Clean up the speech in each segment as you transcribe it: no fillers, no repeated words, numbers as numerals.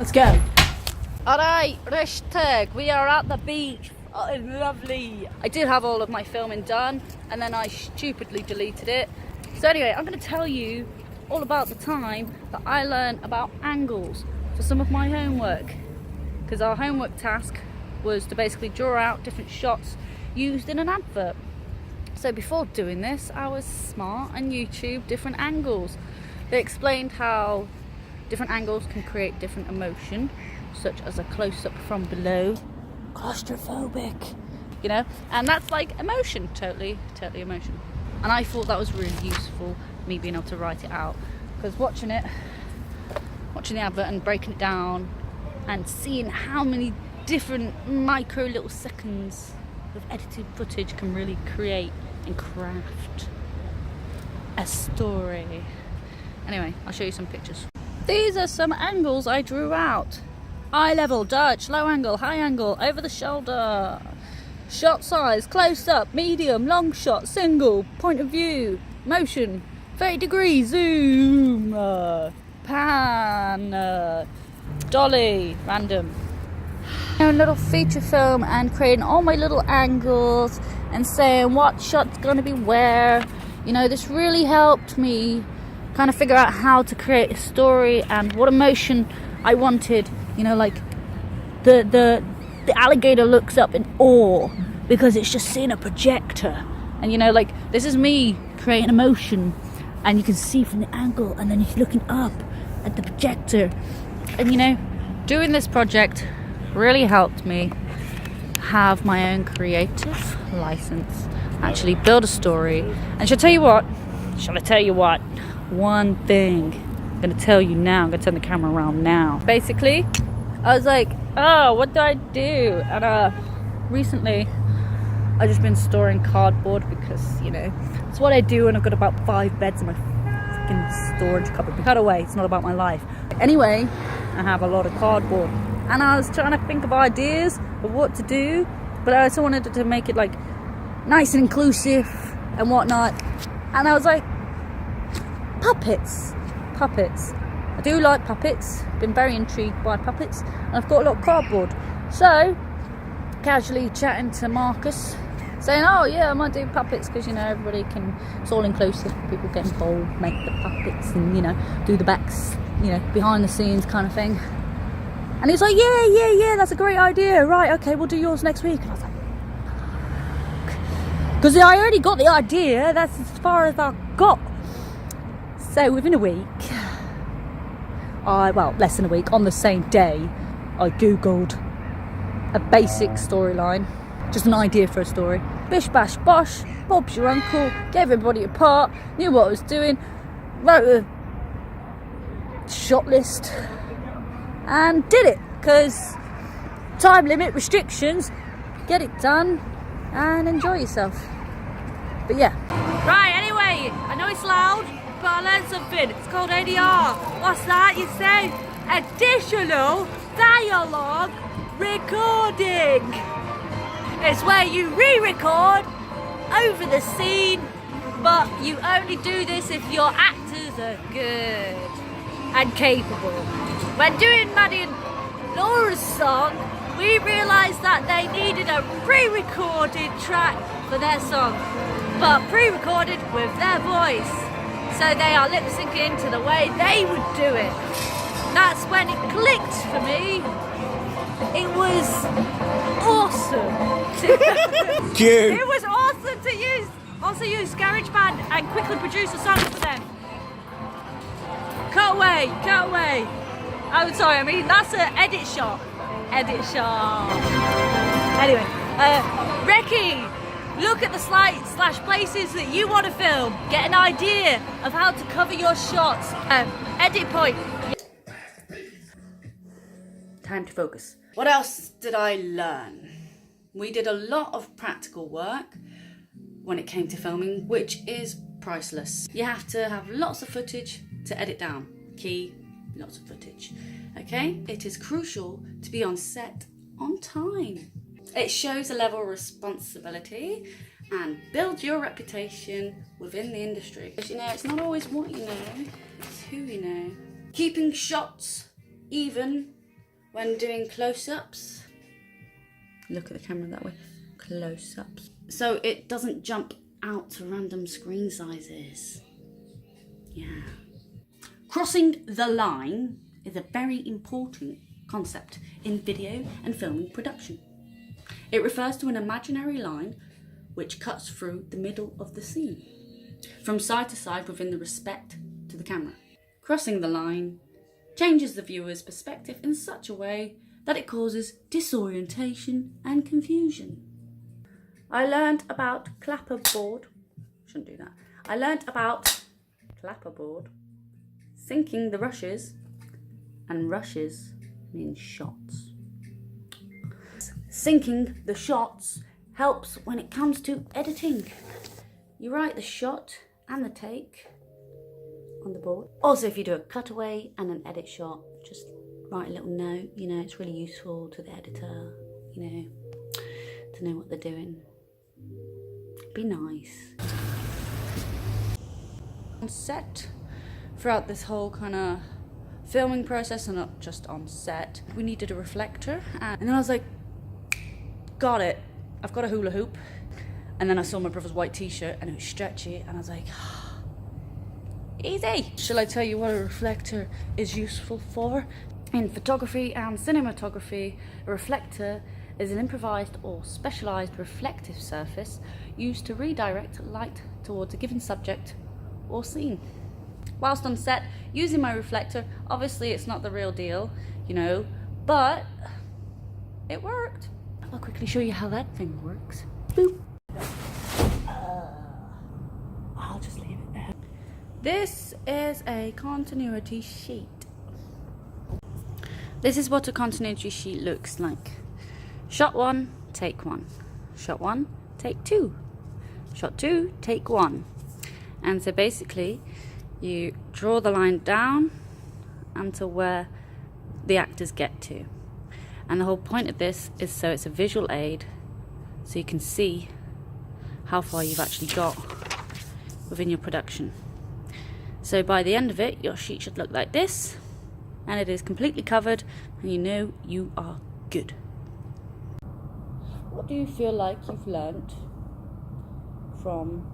Let's go. Alright, Rishtag, we are at the beach. Oh, it's lovely. I did have all of my filming done and then I stupidly deleted it. So anyway, I'm going to tell you all about the time that I learned about angles for some of my homework. Because our homework task was to basically draw out different shots used in an advert. So before doing this, I was smart and YouTube different angles. They explained how different angles can create different emotion, such as a close-up from below. Claustrophobic, you know, and that's like emotion, totally emotion. And I thought that was really useful, me being able to write it out, because watching the advert and breaking it down and seeing how many different micro little seconds of edited footage can really create and craft a story. Anyway, I'll show you some pictures. These are some angles I drew out. Eye level, Dutch, low angle, high angle, over the shoulder. Shot size, close up, medium, long shot, single, point of view, motion, 30 degrees, zoom, pan, dolly, random. A little feature film and creating all my little angles and saying what shot's gonna be where. You know, this really helped me kind of figure out how to create a story and what emotion I wanted. You know, like the alligator looks up in awe because it's just seeing a projector, and you know, like this is me creating emotion, and you can see from the angle, and then he's looking up at the projector. And you know, doing this project really helped me have my own creative license, actually build a story. And shall I tell you what? One thing I'm gonna tell you now. I'm gonna turn the camera around now. Basically, I was like, oh, what do I do? And recently I've just been storing cardboard because, you know, it's what I do when I've got about 5 beds in my freaking storage cupboard. Cut away, it's not about my life. Anyway, I have a lot of cardboard and I was trying to think of ideas of what to do, but I also wanted to make it like nice and inclusive and whatnot. And I was like, puppets. I do like puppets, been very intrigued by puppets, and I've got a lot of cardboard. So, casually chatting to Marcus, saying, oh yeah, I might do puppets, because, you know, everybody can, it's all inclusive, people get involved, make the puppets, and, you know, do the backs, you know, behind the scenes kind of thing. And he's like, yeah, that's a great idea, right, okay, we'll do yours next week. And I was like, because I already got the idea, that's as far as I got. So within a week, less than a week, on the same day, I googled a basic storyline, just an idea for a story. Bish bash bosh, Bob's your uncle, gave everybody a part, knew what I was doing, wrote a shot list, and did it, because time limit, restrictions, get it done, and enjoy yourself. But yeah. Right, anyway, I know it's loud, but I learned something. It's called ADR. What's that? You say additional dialogue recording. It's where you re-record over the scene, but you only do this if your actors are good and capable. When doing Maddie and Laura's song, we realised that they needed a pre-recorded track for their song, but pre-recorded with their voice. So they are lip syncing to the way they would do it. That's when it clicked for me. It was awesome. Cute. It was awesome to use GarageBand and quickly produce a song for them. Cut away. I'm sorry, I mean that's an edit shot. Anyway, Reki. Look at the /places that you want to film. Get an idea of how to cover your shots. Edit point. Time to focus. What else did I learn? We did a lot of practical work when it came to filming, which is priceless. You have to have lots of footage to edit down. Key, lots of footage. Okay? It is crucial to be on set on time. It shows a level of responsibility and builds your reputation within the industry. Because, you know, it's not always what you know, it's who you know. Keeping shots even when doing close-ups. Look at the camera that way. Close-ups. So it doesn't jump out to random screen sizes. Yeah. Crossing the line is a very important concept in video and filming production. It refers to an imaginary line which cuts through the middle of the scene, from side to side within the respect to the camera. Crossing the line changes the viewer's perspective in such a way that it causes disorientation and confusion. I learned about clapperboard. Shouldn't do that. I learned about clapperboard, syncing the rushes, and rushes mean shots. Syncing the shots helps when it comes to editing. You write the shot and the take on the board. Also, if you do a cutaway and an edit shot, just write a little note. You know, it's really useful to the editor, you know, to know what they're doing. Be nice. On set, throughout this whole kind of filming process, and not just on set, we needed a reflector, and then I was like, got it, I've got a hula hoop. And then I saw my brother's white t-shirt and it was stretchy, and I was like, easy. Shall I tell you what a reflector is useful for? In photography and cinematography, a reflector is an improvised or specialised reflective surface used to redirect light towards a given subject or scene. Whilst on set, using my reflector, obviously it's not the real deal, you know, but it worked. I'll quickly show you how that thing works. Boop. I'll just leave it there. This is a continuity sheet. This is what a continuity sheet looks like. Shot 1, take 1. Shot 1, take 2. Shot 2, take 1. And so basically, you draw the line down until where the actors get to. And the whole point of this is so it's a visual aid, so you can see how far you've actually got within your production. So by the end of it, your sheet should look like this, and it is completely covered, and you know you are good. What do you feel like you've learnt from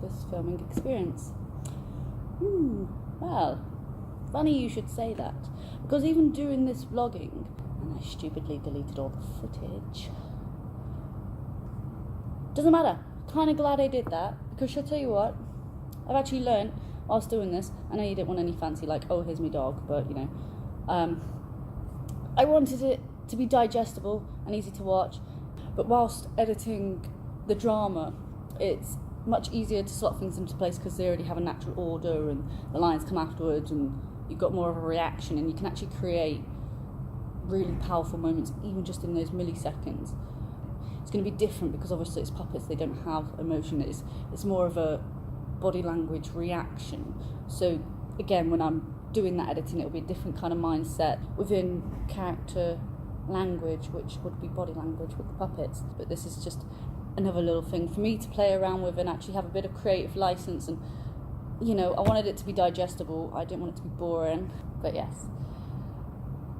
this filming experience? Well, funny you should say that, because even doing this vlogging, and I stupidly deleted all the footage. Doesn't matter. Kind of glad I did that, because shall I tell you what? I've actually learned whilst doing this. I know you didn't want any fancy, like, oh, here's my dog, but you know, I wanted it to be digestible and easy to watch. But whilst editing the drama, it's much easier to slot things into place because they already have a natural order and the lines come afterwards, and you've got more of a reaction, and you can actually create really powerful moments even just in those milliseconds. It's going to be different because obviously it's puppets, they don't have emotion, it's more of a body language reaction. So again, when I'm doing that editing, it'll be a different kind of mindset within character language, which would be body language with the puppets. But this is just another little thing for me to play around with and actually have a bit of creative license. And you know, I wanted it to be digestible, I didn't want it to be boring. But yes,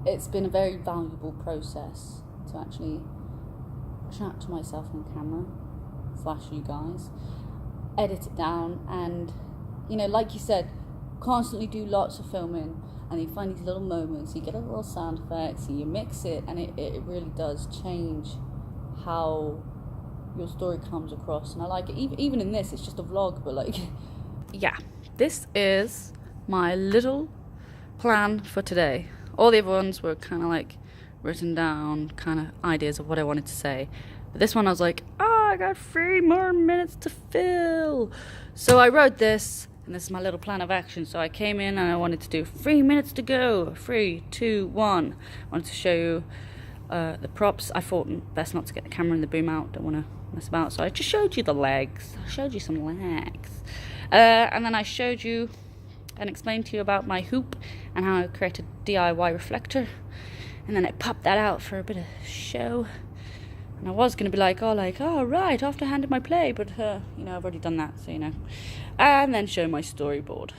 it's been a very valuable process to actually chat to myself on camera / you guys, edit it down, and you know, like you said, constantly do lots of filming, and you find these little moments, you get a little sound effects, and you mix it, and it really does change how your story comes across. And I like it. Even in this, it's just a vlog, but like, yeah, this is my little plan for today. All the other ones were kind of like written down, kind of ideas of what I wanted to say. But this one I was like, I got 3 more minutes to fill. So I wrote this, and this is my little plan of action. So I came in and I wanted to do 3 minutes to go. 3, 2, 1. I wanted to show you the props. I thought best not to get the camera and the boom out. Don't want to mess about. So I just showed you the legs. I showed you some legs. And then I showed you and explained to you about my hoop and how I created a DIY reflector. And then I popped that out for a bit of show. And I was going to be like, oh, right, after I handed my play. But, you know, I've already done that, so, you know. And then show my storyboard.